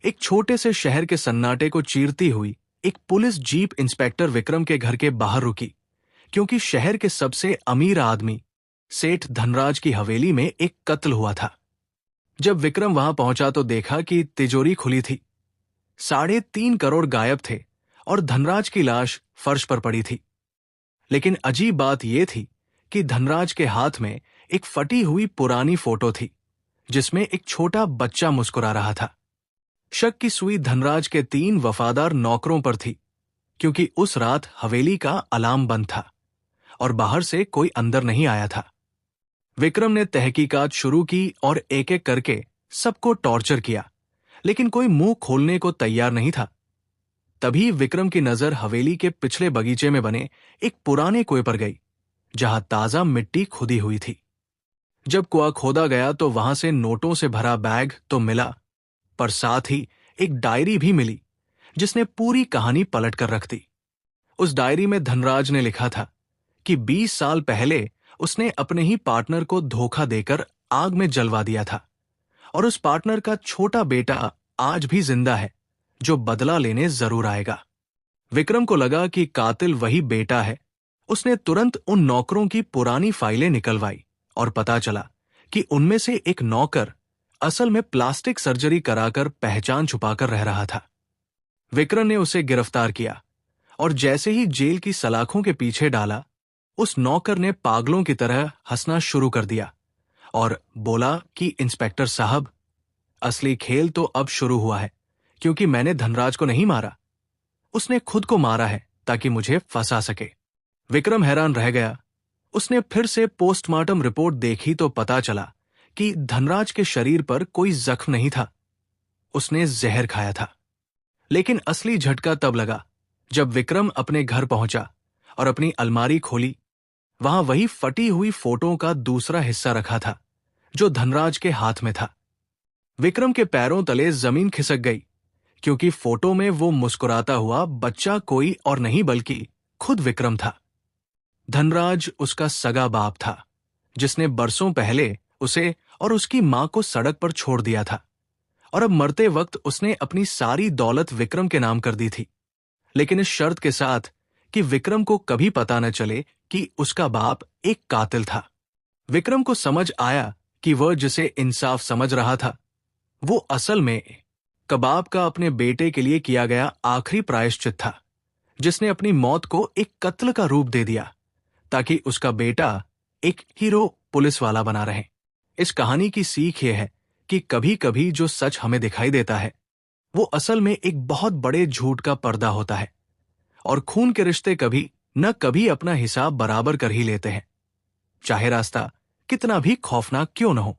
एक छोटे से शहर के सन्नाटे को चीरती हुई एक पुलिस जीप इंस्पेक्टर विक्रम के घर के बाहर रुकी, क्योंकि शहर के सबसे अमीर आदमी सेठ धनराज की हवेली में एक कत्ल हुआ था। जब विक्रम वहां पहुंचा तो देखा कि तिजोरी खुली थी, 3.5 करोड़ गायब थे और धनराज की लाश फर्श पर पड़ी थी। लेकिन अजीब बात यह थी कि धनराज के हाथ में एक फटी हुई पुरानी फोटो थी, जिसमें एक छोटा बच्चा मुस्कुरा रहा था। शक की सुई धनराज के 3 वफादार नौकरों पर थी, क्योंकि उस रात हवेली का अलार्म बंद था और बाहर से कोई अंदर नहीं आया था। विक्रम ने तहकीकात शुरू की और एक एक करके सबको टॉर्चर किया, लेकिन कोई मुंह खोलने को तैयार नहीं था। तभी विक्रम की नजर हवेली के पिछले बगीचे में बने एक पुराने कुएं पर गई, जहां ताजा मिट्टी खुदी हुई थी। जब कुआं खोदा गया तो वहां से नोटों से भरा बैग तो मिला, पर साथ ही एक डायरी भी मिली, जिसने पूरी कहानी पलट कर रख दी। उस डायरी में धनराज ने लिखा था कि 20 साल पहले उसने अपने ही पार्टनर को धोखा देकर आग में जलवा दिया था, और उस पार्टनर का छोटा बेटा आज भी जिंदा है, जो बदला लेने जरूर आएगा। विक्रम को लगा कि कातिल वही बेटा है। उसने तुरंत उन नौकरों की पुरानी फाइलें निकलवाई और पता चला कि उनमें से एक नौकर असल में प्लास्टिक सर्जरी कराकर पहचान छुपाकर रह रहा था। विक्रम ने उसे गिरफ्तार किया और जैसे ही जेल की सलाखों के पीछे डाला, उस नौकर ने पागलों की तरह हंसना शुरू कर दिया और बोला कि इंस्पेक्टर साहब, असली खेल तो अब शुरू हुआ है, क्योंकि मैंने धनराज को नहीं मारा, उसने खुद को मारा है ताकि मुझे फंसा सके। विक्रम हैरान रह गया। उसने फिर से पोस्टमार्टम रिपोर्ट देखी तो पता चला कि धनराज के शरीर पर कोई जख्म नहीं था, उसने जहर खाया था। लेकिन असली झटका तब लगा जब विक्रम अपने घर पहुंचा और अपनी अलमारी खोली। वहां वही फटी हुई फोटो का दूसरा हिस्सा रखा था, जो धनराज के हाथ में था। विक्रम के पैरों तले जमीन खिसक गई, क्योंकि फोटो में वो मुस्कुराता हुआ बच्चा कोई और नहीं बल्कि खुद विक्रम था। धनराज उसका सगा बाप था, जिसने बरसों पहले उसे और उसकी मां को सड़क पर छोड़ दिया था, और अब मरते वक्त उसने अपनी सारी दौलत विक्रम के नाम कर दी थी, लेकिन इस शर्त के साथ कि विक्रम को कभी पता न चले कि उसका बाप एक कातिल था। विक्रम को समझ आया कि वह जिसे इंसाफ समझ रहा था, वो असल में कबाब का अपने बेटे के लिए किया गया आखिरी प्रायश्चित था, जिसने अपनी मौत को एक कत्ल का रूप दे दिया ताकि उसका बेटा एक हीरो पुलिस वाला बना रहे। इस कहानी की सीख यह है कि कभी कभी जो सच हमें दिखाई देता है, वो असल में एक बहुत बड़े झूठ का पर्दा होता है, और खून के रिश्ते कभी न कभी अपना हिसाब बराबर कर ही लेते हैं, चाहे रास्ता कितना भी खौफनाक क्यों न हो।